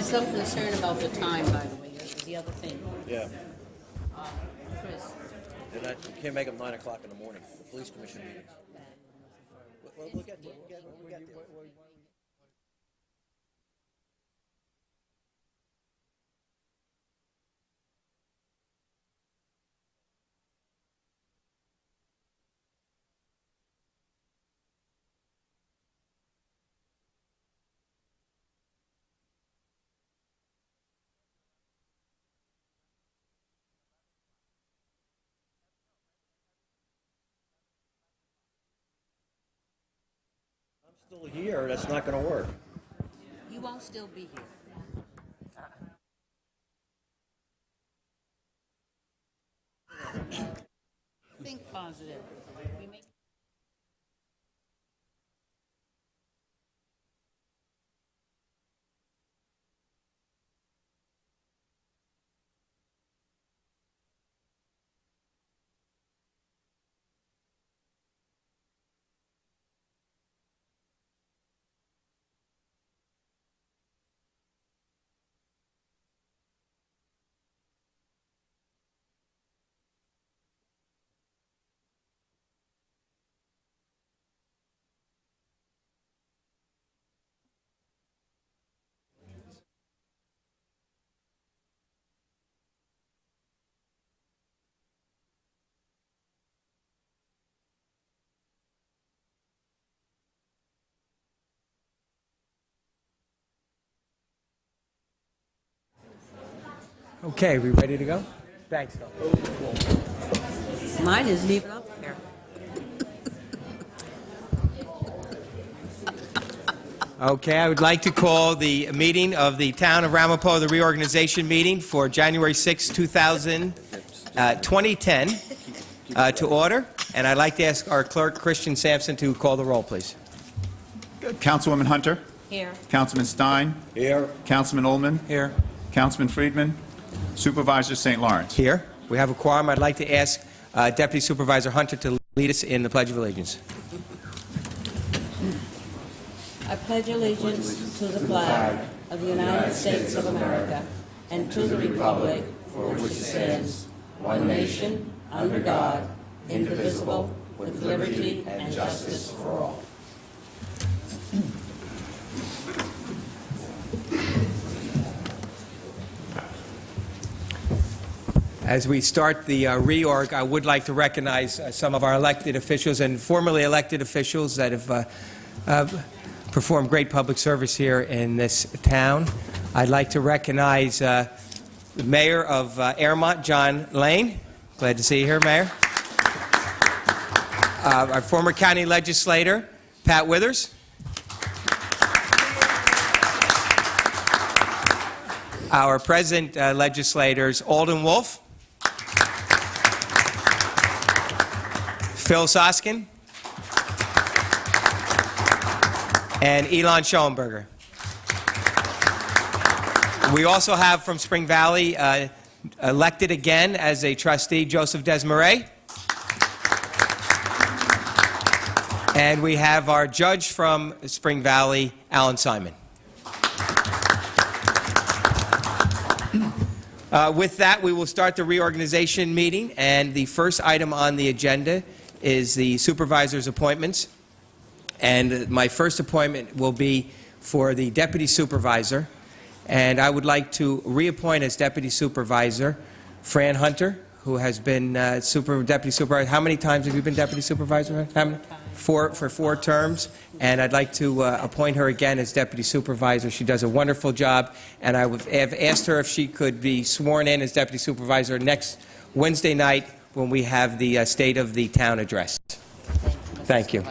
so concerned about the time, by the way, is the other thing. Yeah. Chris, You can't make them 9 o'clock in the morning, the police commission meetings. We'll get there. I'm still here, that's not gonna work. you won't still be here. Think positive. We make Okay, we ready to go? Thanks, Phil. Mine isn't even up there. Okay, I would like to call the meeting of the Town of Ramapo, the reorganization meeting for January 6, 2010, to order. And I'd like to ask our clerk, Christian Sampson, to call the roll, please. Councilwoman Hunter, Here. Councilman Stein, Here. Councilman Ullman, Here. Councilman Friedman, Supervisor St. Lawrence. Here. We have a quorum. I'd like to ask Deputy Supervisor Hunter to lead us in the Pledge of Allegiance. I pledge allegiance to the flag of the United States of America and to the republic for which it stands, one nation, under God, indivisible, with liberty and justice for all. As we start the reorg, I would like to recognize some of our elected officials and formerly elected officials that have performed great public service here in this town. I'd like to recognize the Mayor of Airmont, John Lane. Glad to see you here, Mayor. Our former county legislator, Pat Withers. Our present legislators, Alden Wolf, Phil Soskin, and Elon Schoenberger. We also have from Spring Valley, elected again as a trustee, Joseph Desmarais. And we have our judge from Spring Valley, Alan Simon. With that, we will start the reorganization meeting, and the first item on the agenda is the supervisor's appointments. And my first appointment will be for the deputy supervisor, and I would like to reappoint as deputy supervisor Fran Hunter, who has been deputy supervisor. How many times have you been deputy supervisor? How many? For 4 terms, and I'd like to appoint her again as deputy supervisor. She does a wonderful job, and I have asked her if she could be sworn in as deputy supervisor next Wednesday night when we have the State of the Town address. Thank you.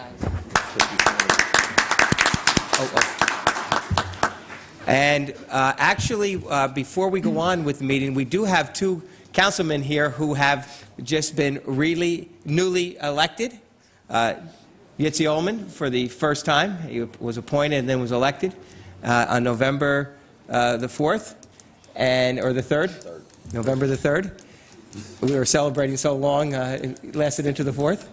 And actually, before we go on with the meeting, we do have 2 councilmen here who have just been really newly elected. Yitzi Ullman, for the first time, he was appointed and then was elected on November the 4th, or the 3rd? November the 3rd. We were celebrating so long, it lasted into the 4th.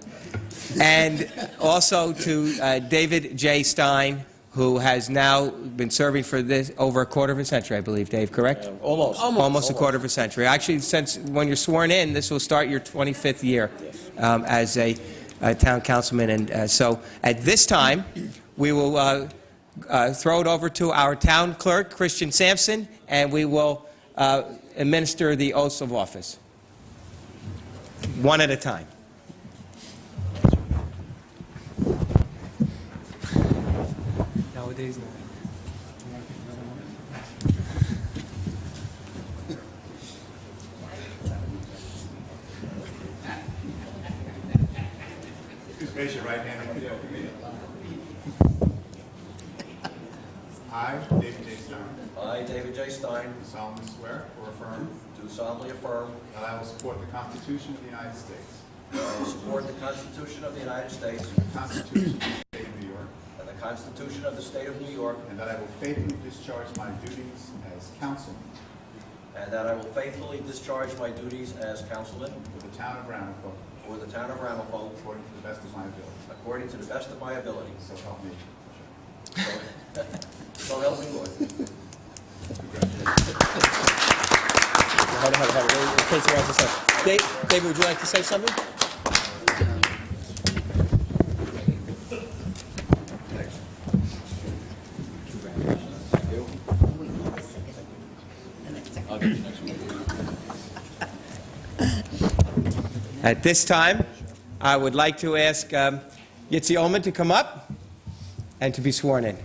And also to David J. Stein, who has now been serving for this over a quarter of a century, I believe, Dave, correct? Almost a quarter of a century. Actually, since when you're sworn in, this will start your 25th year as a town councilman. And so at this time, we will throw it over to our town clerk, Christian Sampson, and we will administer the oaths of office, one at a time. Nowadays, Please raise your right hand and repeat after me. I, David J. Stein, I, David J. Stein, do solemnly swear or affirm do solemnly affirm that I will support the Constitution of the United States, that I will support the Constitution of the United States the Constitution of the State of New York, and the Constitution of the State of New York, and that I will faithfully discharge my duties as councilman and that I will faithfully discharge my duties as councilman for the town of Ramapo for the town of Ramapo according to the best of my ability. according to the best of my ability. So help me. So help me Lord. Hold on. In case you want to say. David, would you like to say something? At this time, I would like to ask Yitzi Ullman to come up and to be sworn in.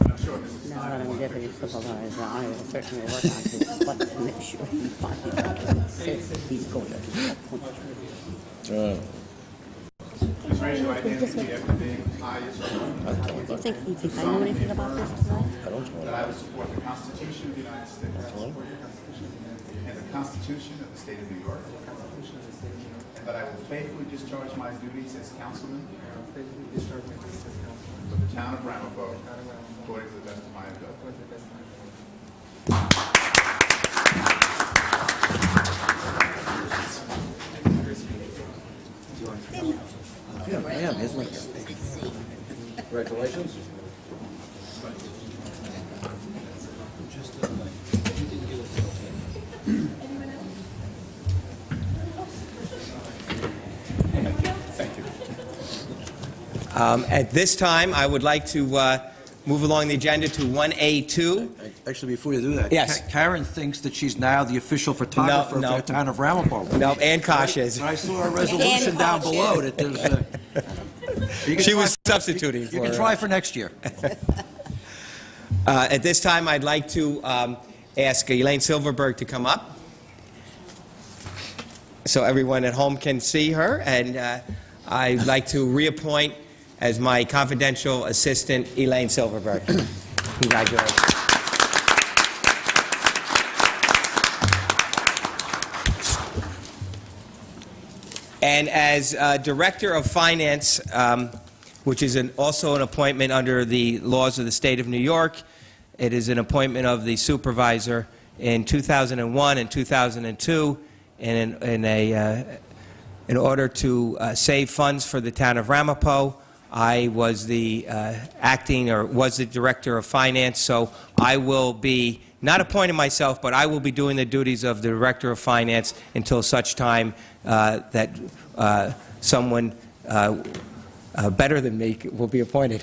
I'm sure Mrs. Now Stein that will I'm want to deputy pick this. supervisor, I will certainly work on his butt to make sure he finds he's going to appoint. Please raise your right hand and repeat after me. I, Yisrael Ullman, Do you think I know anything about this tonight? that I will support the Constitution of the United States and the Constitution of the State of New York, and that I will faithfully discharge my duties as councilman for the town of Ramapo according to the best of my ability. Congratulations. At this time, I would like to move along the agenda to 1A2. Actually, before you do that, Yes. Karen thinks that she's now the official photographer No. for the town of Ramapo. No, Ann Kosh is. But I saw a resolution down below that there's you can She try- was substituting You for can try for next year. At this time, I'd like to ask Elaine Silverberg to come up so everyone at home can see her. And I'd like to reappoint as my confidential assistant, Elaine Silverberg. Congratulations. And as Director of Finance, which is also an appointment under the laws of the State of New York, it is an appointment of the supervisor in 2001 and 2002 in order to save funds for the town of Ramapo. I was the was the Director of Finance, so I will be not appointing myself, but I will be doing the duties of the Director of Finance until such time that someone better than me will be appointed.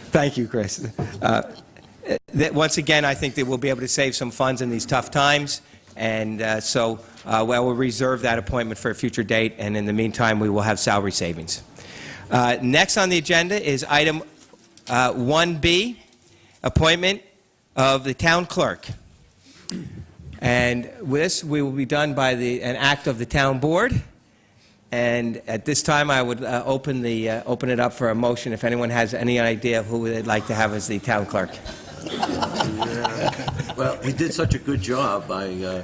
Thank you, Chris. Once again, I think that we'll be able to save some funds in these tough times, and so we'll reserve that appointment for a future date, and in the meantime, we will have salary savings. Next on the agenda is item 1B, appointment of the town clerk. And this we will be done by an act of the town board. And at this time, I would open it up for a motion if anyone has any idea of who they'd like to have as the town clerk. Well, he did such a good job, I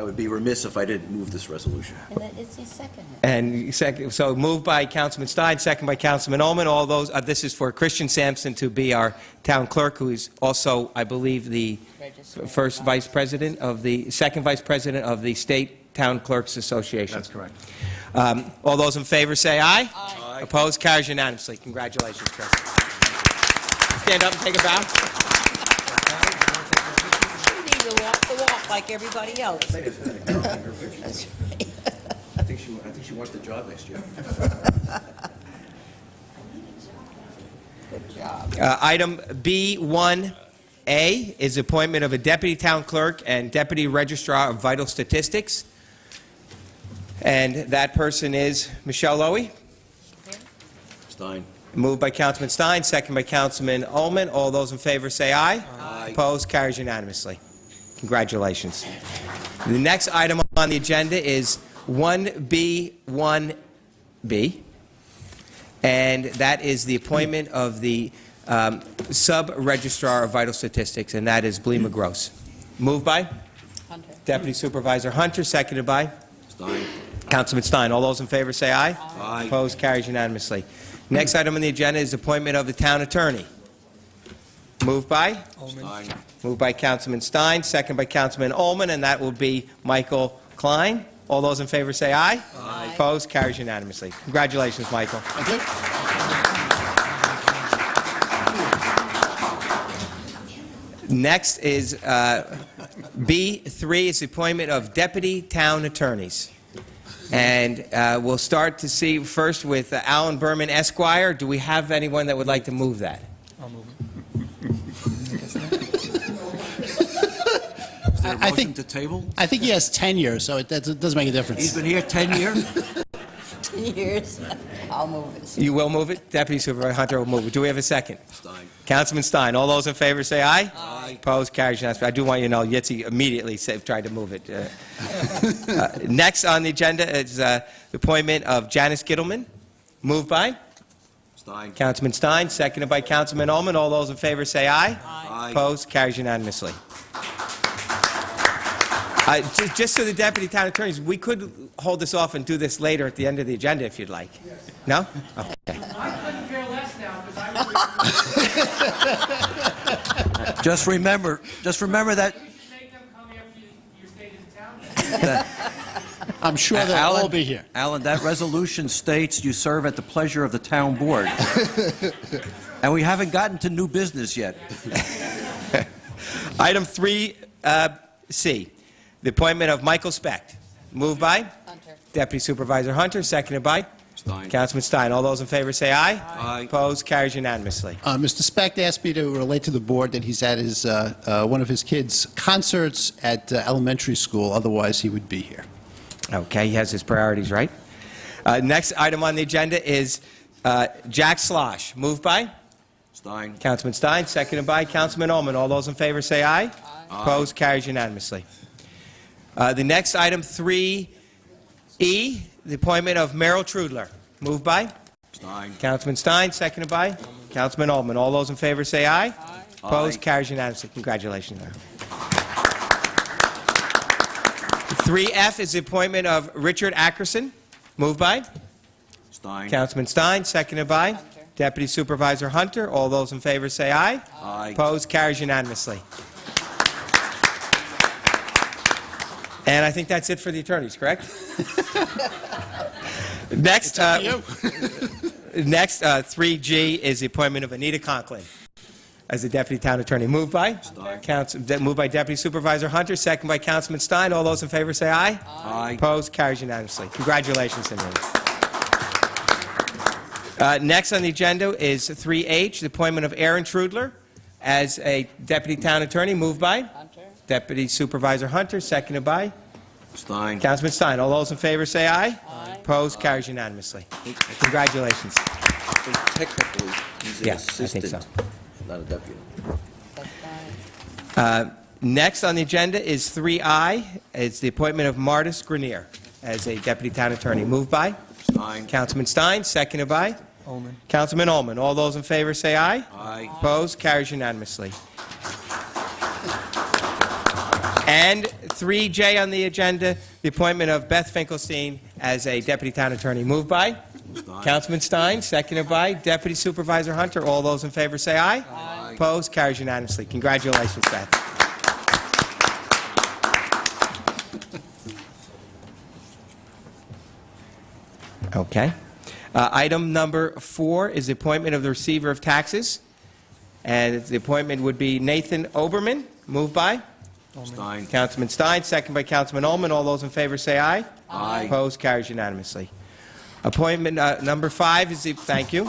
would be remiss if I didn't move this resolution. And then it's his second. And so moved by Councilman Stein, second by Councilman Ullman. All those, this is for Christian Sampson to be our town clerk, who is also, I believe, the second vice president of the State Town Clerks Association. That's correct. All those in favor say aye. Aye. Opposed? Carries unanimously. Congratulations, Chris. Stand up and take a bow. You need to walk the walk like everybody else. I think she wants the job next year. Good job. Item B1A is appointment of a deputy town clerk and deputy registrar of vital statistics. And that person is Michelle Lowy. Stein. Moved by Councilman Stein, second by Councilman Ullman. All those in favor say aye. Aye. Opposed? Carries unanimously. Congratulations. The next item on the agenda is 1B1B, and that is the appointment of the sub-registrar of vital statistics, and that is Blema Gross. Moved by Hunter. Deputy Supervisor Hunter, seconded by Stein. Councilman Stein. All those in favor say aye. Aye. Opposed? Carries unanimously. Next item on the agenda is appointment of the town attorney. Moved by? Stein. Moved by Councilman Stein, second by Councilman Ullman, and that will be Michael Klein. All those in favor say aye. Aye. Opposed? Carries unanimously. Congratulations, Michael. Next is B3 is the appointment of deputy town attorneys. And we'll start to see first with Alan Berman, Esquire. Do we have anyone that would like to move that? I'll move it. Is there a I motion think- to table? I think he has tenure, so it doesn't make a difference. He's been here 10 years? 10 years. I'll move it. You will move it? Deputy Supervisor Hunter will move it. Do we have a second? Stein. Councilman Stein. All those in favor say aye. Aye. Opposed? Carries unanimously. I do want you to know, Yitzi immediately tried to move it. Next on the agenda is the appointment of Janice Gittleman. Moved by Stein. Councilman Stein, seconded by Councilman Ullman. All those in favor say aye. Aye. Opposed? Carries unanimously. Just so the deputy town attorneys, we could hold this off and do this later at the end of the agenda if you'd like. No? Okay. I couldn't care less now because I was. Just remember that You should make them come after you stayed in town. I'm sure they'll all be here. Alan, that resolution states you serve at the pleasure of the town board. And we haven't gotten to new business yet. Item 3C, the appointment of Michael Specht. Moved by Hunter. Deputy Supervisor Hunter, seconded by Stein. Councilman Stein. All those in favor say aye. Aye. Opposed? Carries unanimously. Mr. Specht asked me to relate to the board that he's at his one of his kids' concerts at elementary school. Otherwise, he would be here. Okay, he has his priorities right. Next item on the agenda is Jack Slosh. Moved by Stein. Councilman Stein, seconded by Councilman Ullman. All those in favor say aye. Opposed? Carries unanimously. The next item, 3E, the appointment of Merrill Trudler. Moved by Stein. Councilman Stein, seconded by Councilman Ullman. All those in favor say aye. Opposed? Aye. Carries unanimously. Congratulations, Merrill. 3F is the appointment of Richard Ackerson. Moved by Stein. Councilman Stein, seconded by Deputy Supervisor Hunter. All those in favor say aye. Aye. Opposed? Carries unanimously. And I think that's it for the attorneys, correct? Next, next 3G is the appointment of Anita Conklin as the Deputy Town Attorney. Moved by? Moved by Deputy Supervisor Hunter, second by Councilman Stein. All those in favor say aye. Aye. Opposed? Carries unanimously. Congratulations, Anita. Next on the agenda is 3H, the appointment of Aaron Trudler as a Deputy Town Attorney. Moved by Hunter. Deputy Supervisor Hunter, seconded by Stein. Councilman Stein. All those in favor say aye. Aye. Opposed? Carries unanimously. Congratulations. Technically, he's an Yeah, I think assistant, so. not a deputy. That's fine. Next on the agenda is 3I. It's the appointment of Martis Grenier as a Deputy Town Attorney. Moved by Stein. Councilman Stein, seconded by Ullman. Councilman Ullman. All those in favor say aye. Aye. Opposed? Carries unanimously. And 3J on the agenda, the appointment of Beth Finkelstein as a Deputy Town Attorney. Moved by Stein. Councilman Stein, seconded by Deputy Supervisor Hunter. All those in favor say aye. Aye. Opposed? Carries unanimously. Congratulations, Beth. Okay. Item number 4 is the appointment of the receiver of taxes. And the appointment would be Nathan Oberman. Moved by Stein. Councilman Stein, second by Councilman Ullman. All those in favor say aye. Aye. Opposed? Carries unanimously. Appointment number 5 is the, thank you.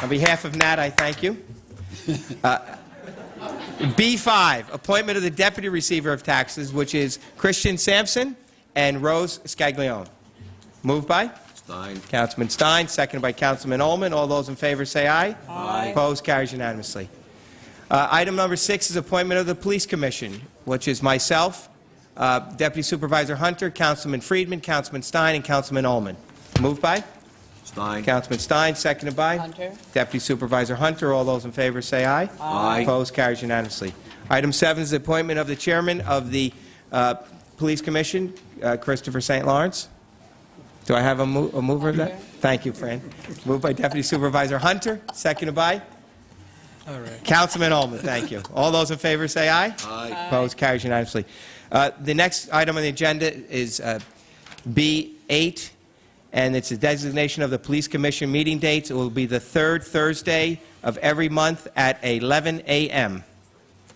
On behalf of Nat, I thank you. B5, appointment of the deputy receiver of taxes, which is Christian Sampson and Rose Scaglione. Moved by Stein. Councilman Stein, seconded by Councilman Ullman. All those in favor say aye. Aye. Opposed? Carries unanimously. Item number 6 is appointment of the Police Commission, which is myself, Deputy Supervisor Hunter, Councilman Friedman, Councilman Stein, and Councilman Ullman. Moved by Stein. Councilman Stein, seconded by Hunter. Deputy Supervisor Hunter. All those in favor say aye. Aye. Opposed? Carries unanimously. Item 7 is the appointment of the chairman of the Police Commission, Christopher St. Lawrence. Do I have a mover of that? Hunter. Thank you, Fran. Moved by Deputy Supervisor Hunter, seconded by Councilman Ullman. Thank you. All those in favor say aye. Aye. Opposed? Carries unanimously. The next item on the agenda is B8, and it's a designation of the Police Commission meeting dates. It will be the third Thursday of every month at 11 a.m.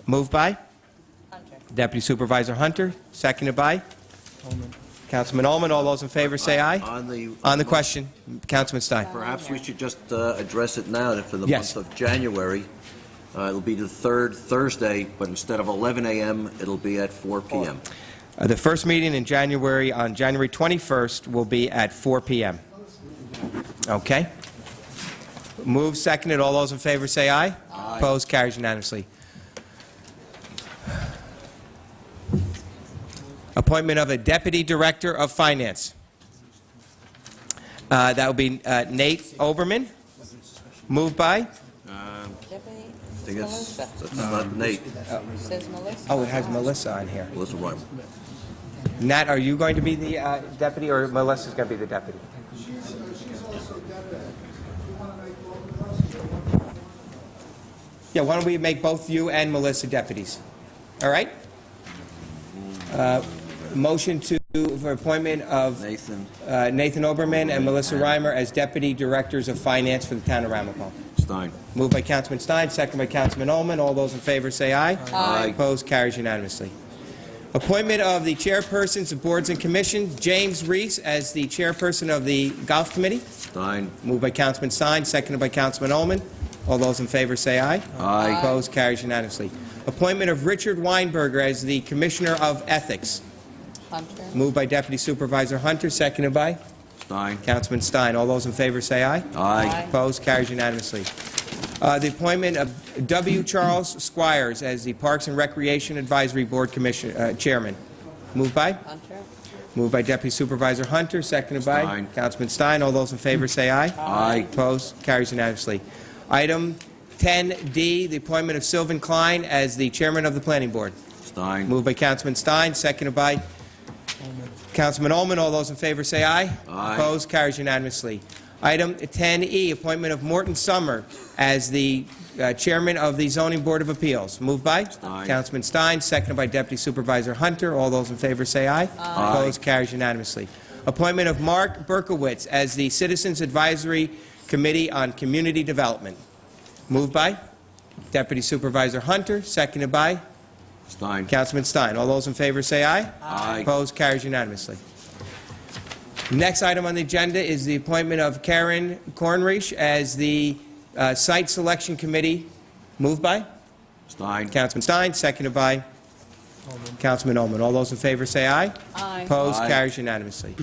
Moved by Hunter. Deputy Supervisor Hunter, seconded by Councilman Ullman. All those in favor say aye. On the question, Councilman Stein. Perhaps we should just address it now that for the Yes. month of January. It'll be the third Thursday, but instead of 11 a.m., it'll be at 4 p.m. The first meeting in January, on January 21st, will be at 4 p.m. Okay? Moved, seconded. All those in favor say aye. Aye. Opposed? Carries unanimously. Appointment of a Deputy Director of Finance. That will be Nate Oberman. Moved by? Deputy. I think Melissa. that's not Nate. Says Melissa. Oh, it has Melissa on here. Melissa Reimer. Nat, are you going to be the deputy, or Melissa's going to be the deputy? Yeah, why don't we make both you and Melissa deputies? All right? Motion for appointment of Nathan. Nathan Oberman and Melissa Reimer as Deputy Directors of Finance for the town of Ramapo. Stein. Moved by Councilman Stein, second by Councilman Ullman. All those in favor say aye. Aye. Opposed? Carries unanimously. Appointment of the chairpersons of boards and commissions, James Reese as the chairperson of the Golf Committee. Stein. Moved by Councilman Stein, seconded by Councilman Ullman. All those in favor say aye. Aye. Opposed? Carries unanimously. Appointment of Richard Weinberger as the Commissioner of Ethics. Hunter. Moved by Deputy Supervisor Hunter, seconded by Stein. Councilman Stein. All those in favor say aye. Aye. Opposed? Carries unanimously. The appointment of W. Charles Squires as the Parks and Recreation Advisory Board Chairman. Moved by? Hunter. Moved by Deputy Supervisor Hunter, seconded by Stein. Councilman Stein. All those in favor say aye. Aye. Opposed? Carries unanimously. Item 10D, the appointment of Sylvan Klein as the Chairman of the Planning Board. Stein. Moved by Councilman Stein, seconded by Councilman Ullman. All those in favor say aye. Aye. Opposed? Carries unanimously. Item 10E, appointment of Morton Summer as the Chairman of the Zoning Board of Appeals. Moved by Stein. Councilman Stein, seconded by Deputy Supervisor Hunter. All those in favor say aye. Aye. Opposed? Carries unanimously. Appointment of Mark Berkowitz as the Citizens Advisory Committee on Community Development. Moved by Deputy Supervisor Hunter, seconded by Stein. Councilman Stein. All those in favor say aye. Aye. Opposed? Carries unanimously. Next item on the agenda is the appointment of Karen Kornreich as the Site Selection Committee. Moved by Stein. Councilman Stein, seconded by Councilman Ullman. All those in favor say aye. Aye. Opposed? Aye. Carries unanimously.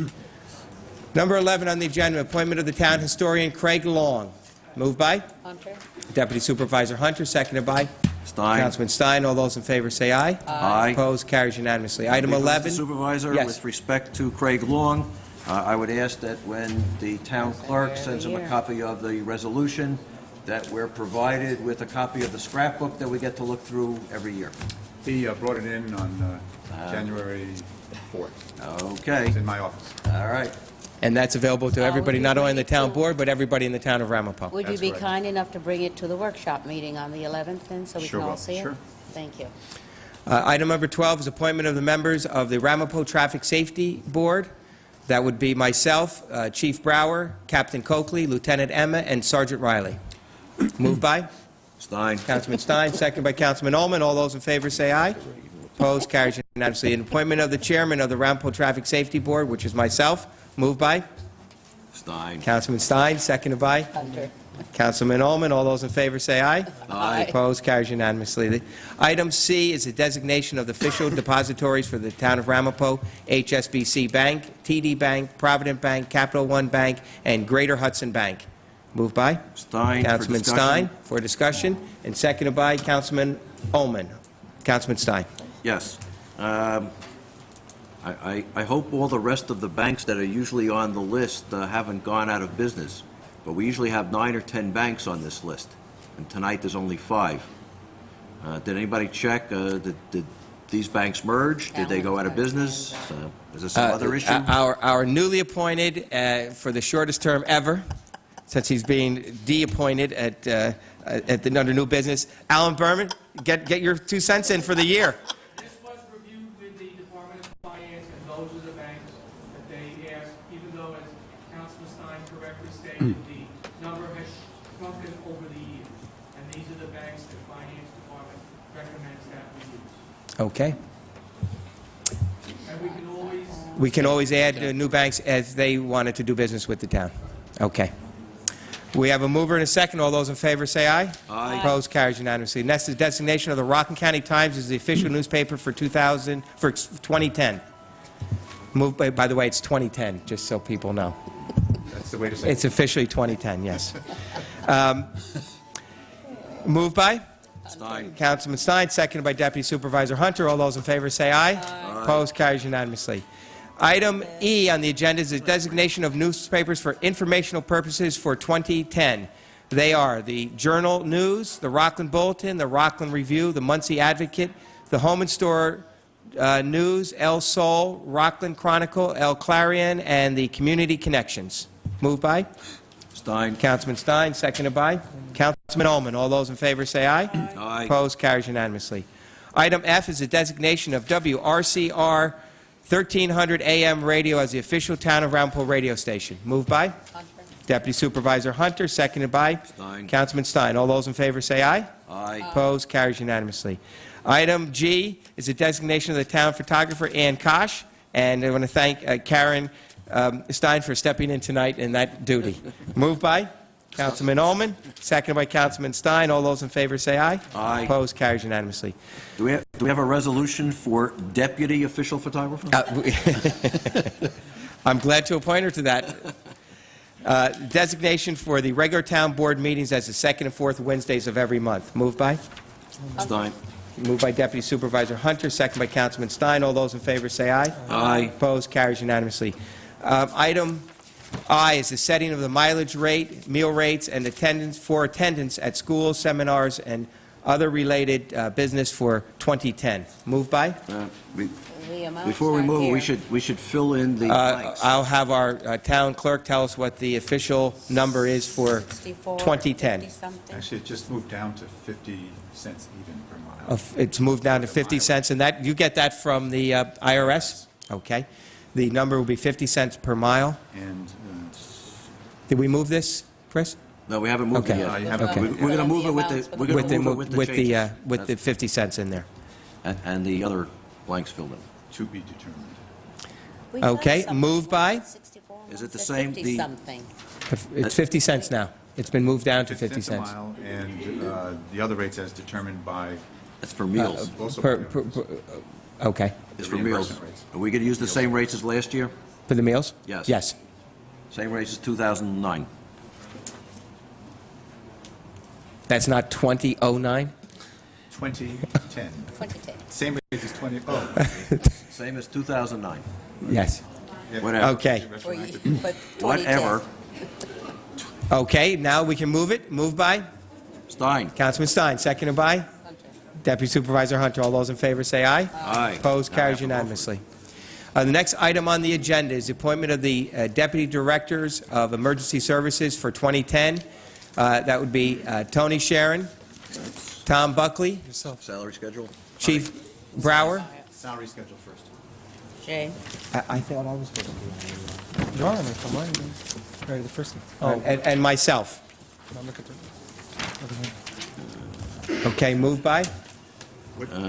Number 11 on the agenda, appointment of the town historian Craig Long. Moved by Hunter. Deputy Supervisor Hunter, seconded by Stein. Councilman Stein. All those in favor say aye. Aye. Opposed? Carries unanimously. Item 11. Mr. Supervisor, Yes. with respect to Craig Long, I would ask that when the town clerk sends him a copy of the resolution, that we're provided with a copy of the scrapbook that we get to look through every year. He brought it in on January 4th. Okay, It's in my office. all right. And that's available to everybody, would you not only in bring the it town to- board, but everybody in the town of Ramapo. Would you That's be correct. kind enough to bring it to the workshop meeting on the 11th then, so we Sure can all will. see it? Sure. Thank you. Item number 12 is appointment of the members of the Ramapo Traffic Safety Board. That would be myself, Chief Brower, Captain Coakley, Lieutenant Emma, and Sergeant Riley. Moved by Stein. Councilman Stein, seconded by Councilman Ullman. All those in favor say aye. Opposed, carries unanimously. An appointment of the chairman of the Ramapo Traffic Safety Board, which is myself. Moved by Stein. Councilman Stein, seconded by Councilman Ullman. All those in favor say aye. Aye. Opposed, carries unanimously. Item C is the designation of the official depositories for the town of Ramapo, HSBC Bank, TD Bank, Provident Bank, Capital One Bank, and Greater Hudson Bank. Moved by Stein. For Councilman discussion. Stein for discussion, and seconded by Councilman Ullman. Councilman Stein. Yes. I hope all the rest of the banks that are usually on the list haven't gone out of business, but we usually have 9 or 10 banks on this list, and tonight there's only 5. Did anybody check? Did these banks merge? Did they go out of business? Is there some other issue? Our newly appointed, for the shortest term ever, since he's being de-appointed under new business, Alan Berman, get your 2 cents in for the year. This was reviewed with the Department of Finance, and those are the banks that they asked, even though, as Councilman Stein correctly stated, the number has shrunken over the years. And these are the banks that the Finance Department recommends that we use. Okay. And We can always add new banks as they wanted to do business with the town. Okay. We have a mover and a second. All those in favor say aye. Aye. Opposed, carries unanimously. Next is designation of the Rockland County Times as the official newspaper for 2010. Moved by the way, it's 2010, just so people know. That's the way to say it. It's officially 2010, yes. Moved by Stein. Councilman Stein, seconded by Deputy Supervisor Hunter. All those in favor say aye. Aye. Opposed, carries unanimously. Item E on the agenda is the designation of newspapers for informational purposes for 2010. They are the Journal News, the Rockland Bulletin, the Rockland Review, the Muncie Advocate, the Home and Store News, El Sol, Rockland Chronicle, El Clarion, and the Community Connections. Moved by Stein. Councilman Stein, seconded by Councilman Ullman. All those in favor say aye. Aye. Opposed, carries unanimously. Item F is the designation of WRCR 1300 AM radio as the official town of Ramapo radio station. Moved by Deputy Supervisor Hunter, seconded by Stein. Councilman Stein. All those in favor say aye. Aye. Opposed, carries unanimously. Item G is the designation of the town photographer, Ann Kosh, and I want to thank Karen Stein for stepping in tonight in that duty. Moved by Councilman Ullman, seconded by Councilman Stein. All those in favor say aye. Aye. Opposed, carries unanimously. Do we have a resolution for deputy official photographer? I'm glad to appoint her to that. Designation for the regular town board meetings as the second and fourth Wednesdays of every month. Moved by? Stein. Moved by Deputy Supervisor Hunter, second by Councilman Stein. All those in favor say aye. Aye. Opposed, carries unanimously. Item I is the setting of the mileage rate, meal rates, and attendance at schools, seminars, and other related business for 2010. Moved by? Before we move, we should fill in the blanks. I'll have our town clerk tell us what the official number is for 2010. Actually, it just moved down to 50 cents even per mile. It's moved down to 50 cents, and that you get that from the IRS? Okay. The number will be 50 cents per mile. And Did we move this, Chris? No, we haven't moved it Okay. yet. you haven't Okay. We're going to move it with the, we're going to move it with the changes. with the 50 cents in there. And the other blanks filled in. to be determined. Okay, moved by? Is it the same? The- 50-something. It's 50 cents now. It's been moved down to 50 50 cents a cents. mile, and the other rates as determined by That's for meals. also Okay. It's for meals. reimbursement rates. Are we going to use the same rates as last year? For the meals? Yes. Yes. Same rates as 2009. That's not 2009? 2010. 2010. Same rate as 20, oh. Same as 2009. Yes. yeah. Whatever. Okay. For you, Retroactive. but 2010. Whatever. Okay, now we can move it. Moved by? Stein. Councilman Stein, seconded by? Deputy Supervisor Hunter. All those in favor say aye. Aye. Opposed, Now I carries have to vote for it. unanimously. The next item on the agenda is the appointment of the Deputy Directors of Emergency Services for 2010. That would be Tony Sharon, Tom Buckley, Salary schedule? Chief Brower, Salary schedule first. Jay. I thought I was supposed to do that. You are on it, come on. Right, the first one. And myself. Okay, moved by?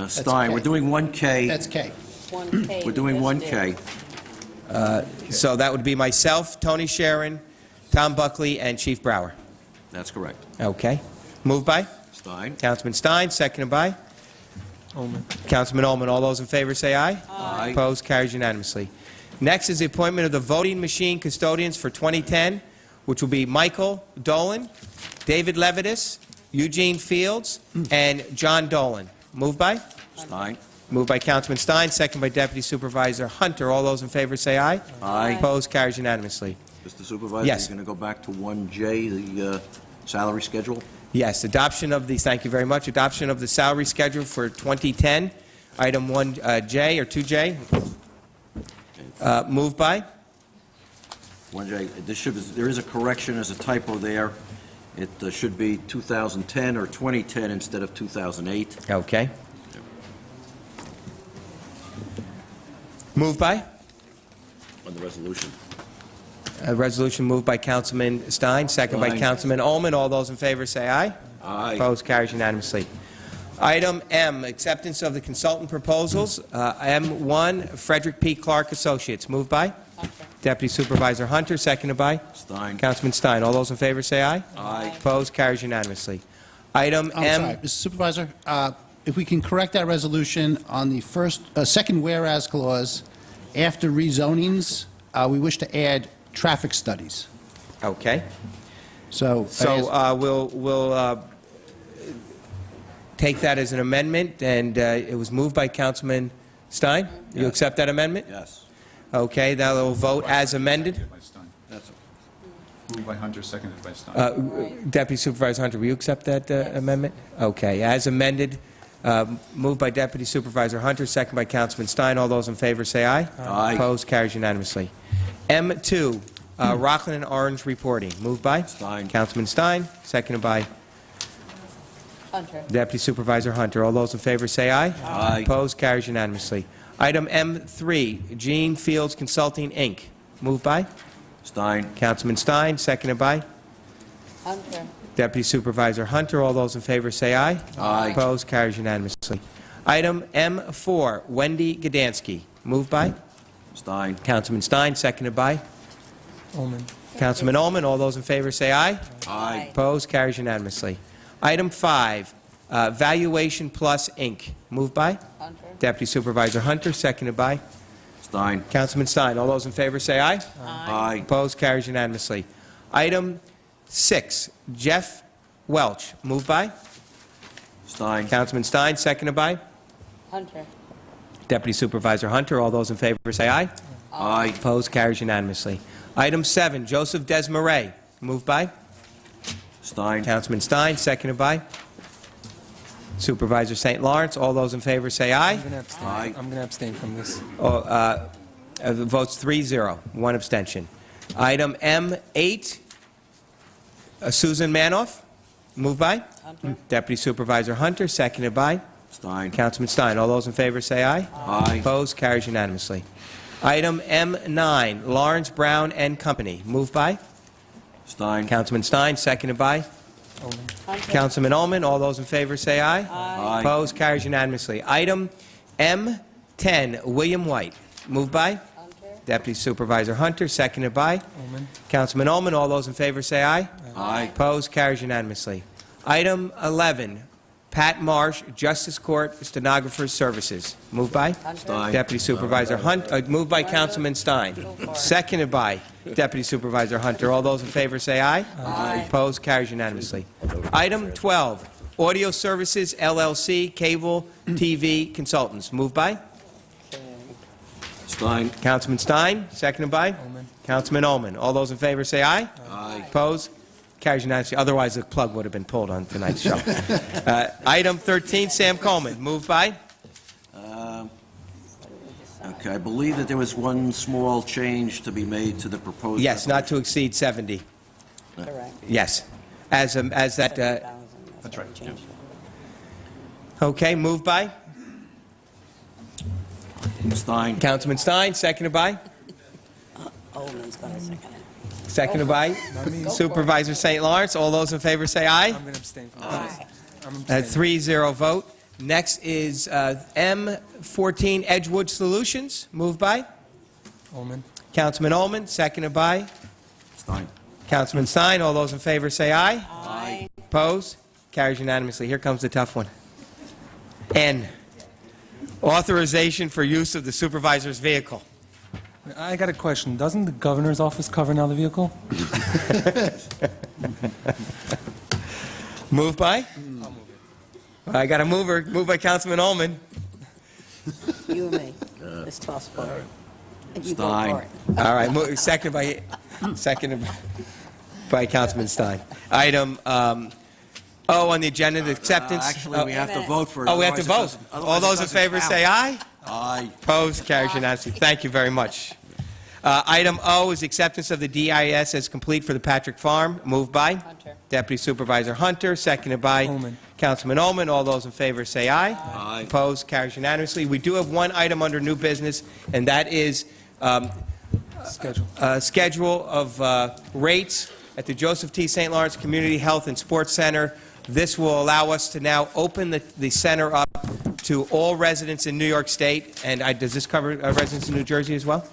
Stein, we're doing 1K. That's K. 1K. We're doing we just 1K. did. So that would be myself, Tony Sharon, Tom Buckley, and Chief Brower. That's correct. Okay. Moved by? Stein? Councilman Stein, seconded by? Ullman. Councilman Ullman. All those in favor say aye. Aye. Opposed, carries unanimously. Next is the appointment of the voting machine custodians for 2010, which will be Michael Dolan, David Levitas, Eugene Fields, and John Dolan. Moved by? Stein? Moved by Councilman Stein, seconded by Deputy Supervisor Hunter. All those in favor say aye. Aye. Opposed, carries unanimously. Mr. Supervisor? Yes. You're going to go back to 1J, the salary schedule? Yes, adoption of the, thank you very much, adoption of the salary schedule for 2010, item 1J or 2J. Moved by? 1J, there is a correction, there's a typo there. It should be 2010 or 2010 instead of 2008. Okay. Moved by? On the resolution. A resolution moved by Councilman Stein, second by Stein. Councilman Ullman. All those in favor say aye. Aye. Opposed, carries unanimously. Item M, acceptance of the consultant proposals. M1, Frederick P. Clark Associates. Moved by? Deputy Supervisor Hunter, seconded by? Stein? Councilman Stein. All those in favor say aye. Aye. Opposed, carries unanimously. Item I'm M. sorry, Mr. Supervisor, if we can correct that resolution on the second whereas clause, after rezonings, we wish to add traffic studies. Okay. So, We'll take that as an amendment, and it was moved by Councilman Stein. You Yes. accept that amendment? Yes. Okay, now we'll vote as amended. Seconded by Stein. That's Moved by Hunter, seconded by Stein. Deputy Supervisor Hunter, will you accept that amendment? Okay, as amended, moved by Deputy Supervisor Hunter, second by Councilman Stein. All those in favor say aye. Aye. Opposed, carries unanimously. M2, Rockland and Orange reporting. Moved by? Stein. Councilman Stein, seconded by Hunter. Deputy Supervisor Hunter. All those in favor say aye. Aye. Opposed, carries unanimously. Item M3, Gene Fields Consulting, Inc. Moved by? Stein? Councilman Stein, seconded by Hunter. Deputy Supervisor Hunter. All those in favor say aye. Aye. Opposed, carries unanimously. Item M4, Wendy Gdansky. Moved by? Stein? Councilman Stein, seconded by Ullman. Councilman Ullman. All those in favor say aye. Aye. Opposed, carries unanimously. Item 5, Valuation Plus, Inc. Moved by? Hunter. Deputy Supervisor Hunter, seconded by Stein? Councilman Stein. All those in favor say aye. Aye. Opposed, carries unanimously. Item 6, Jeff Welch. Moved by? Stein? Councilman Stein, seconded by Hunter. Deputy Supervisor Hunter. All those in favor say aye. Aye. Opposed, carries unanimously. Item 7, Joseph Desmarais. Moved by? Stein? Councilman Stein, seconded by Supervisor St. Lawrence. All those in favor say aye. I'm going to abstain. Aye. I'm going to abstain from this. Votes 3-0, one abstention. Item M8, Susan Manoff. Moved by? Hunter. Deputy Supervisor Hunter, seconded by Stein? Councilman Stein. All those in favor say aye. Aye. Opposed, carries unanimously. Item M9, Lawrence Brown and Company. Moved by Stein? Councilman Stein, seconded by Ullman. Hunter. Councilman Ullman. All those in favor say aye. Aye. Opposed, carries unanimously. Item M10, William White. Moved by Hunter. Deputy Supervisor Hunter, seconded by Ullman. Councilman Ullman. All those in favor say aye. Aye. Opposed, carries unanimously. Item 11, Pat Marsh, Justice Court Stenographer's Services. Moved by Stein? Deputy Supervisor Hunter, moved by Councilman Stein, seconded by Deputy Supervisor Hunter. All those in favor say aye. Aye. Opposed, carries unanimously. Item 12, Audio Services LLC, Cable TV Consultants. Moved by Stein? Councilman Stein, seconded by Ullman. Councilman Ullman. All those in favor say aye. Aye. Opposed? Carries unanimously. Otherwise, the plug would have been pulled on tonight's show. Item 13, Sam Coleman. Moved by? Okay, I believe that there was one small change to be made to the proposed... Yes, not to exceed 70. Correct. Yes. As that, 70,000. That's right. Changed. okay, moved by? Stein. Councilman Stein, seconded by? Olman's going to second it. Seconded by Supervisor St. Lawrence. All those in favor say aye. I'm going to abstain from this. I'm A abstaining. 3-0 vote. Next is M14 Edgewood Solutions, moved by Ullman. Councilman Ullman, seconded by Stein. Councilman Stein. All those in favor say aye. Aye. Opposed? Carries unanimously. Here comes the tough one. N, authorization for use of the supervisor's vehicle. I got a question. Doesn't the governor's office cover now the vehicle? Moved by? I got a mover. Moved by Councilman Ullman. You and me. Let's toss for it. You go Stein. for it. All right, seconded by Councilman Stein. Item O on the agenda, the acceptance. Actually, we have to vote for it. Oh, we have to otherwise it vote. doesn't- All otherwise it those in doesn't favor count. say aye. Aye. Opposed, carries unanimously. Thank you very much. Item O is acceptance of the DIS as complete for the Patrick Farm. Moved by? Hunter. Deputy Supervisor Hunter, seconded by? Ullman. Councilman Ullman. All those in favor say aye. Aye. Opposed, carries unanimously. We do have one item under new business, and that is Schedule. schedule of rates at the Joseph T. St. Lawrence Community Health and Sports Center. This will allow us to now open the center up to all residents in New York State. And does this cover residents in New Jersey as well?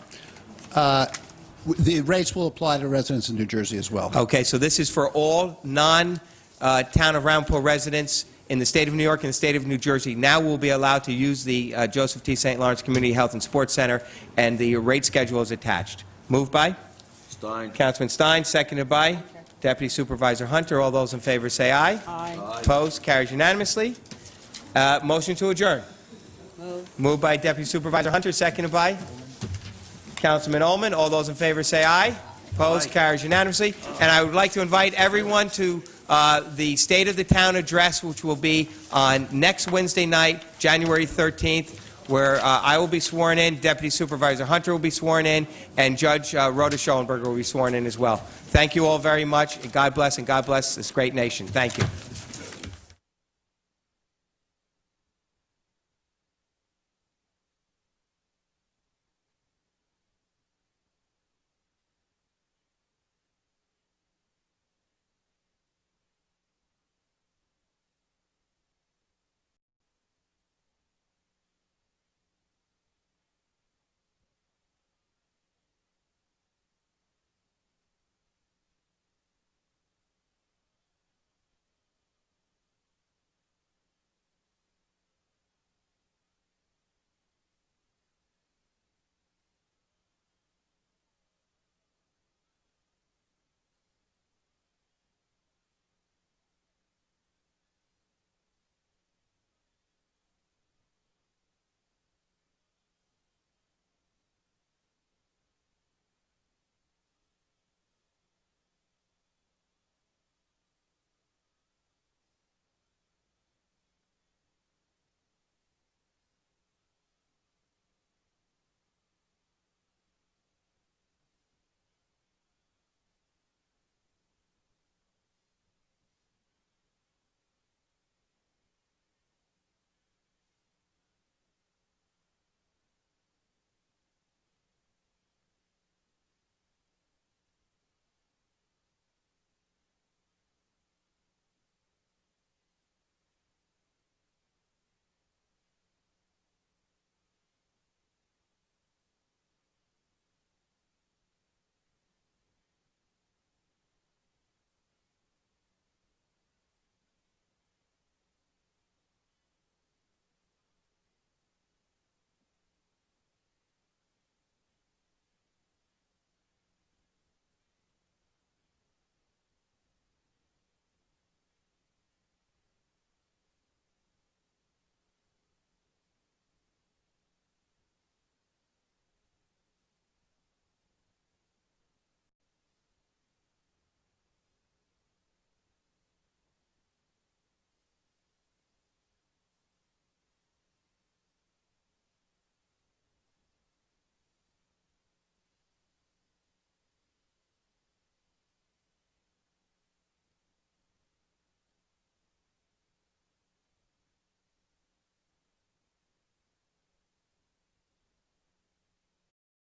The rates will apply to residents in New Jersey as well. Okay, so this is for all non-Town of Round Pool residents in the state of New York and the state of New Jersey. Now we'll be allowed to use the Joseph T. St. Lawrence Community Health and Sports Center, and the rate schedule is attached. Moved by? Stein. Councilman Stein, seconded by Deputy Supervisor Hunter. All those in favor say aye. Aye. Opposed? Carries unanimously. Motion to adjourn. Move. Moved by Deputy Supervisor Hunter, seconded by Councilman Ullman. All those in favor say aye. Opposed? Carries unanimously. And I would like to invite everyone to the State of the Town address, which will be on next Wednesday night, January 13th, where I will be sworn in, Deputy Supervisor Hunter will be sworn in, and Judge Rhoda Schollenberger will be sworn in as well. Thank you all very much, and God bless this great nation. Thank you.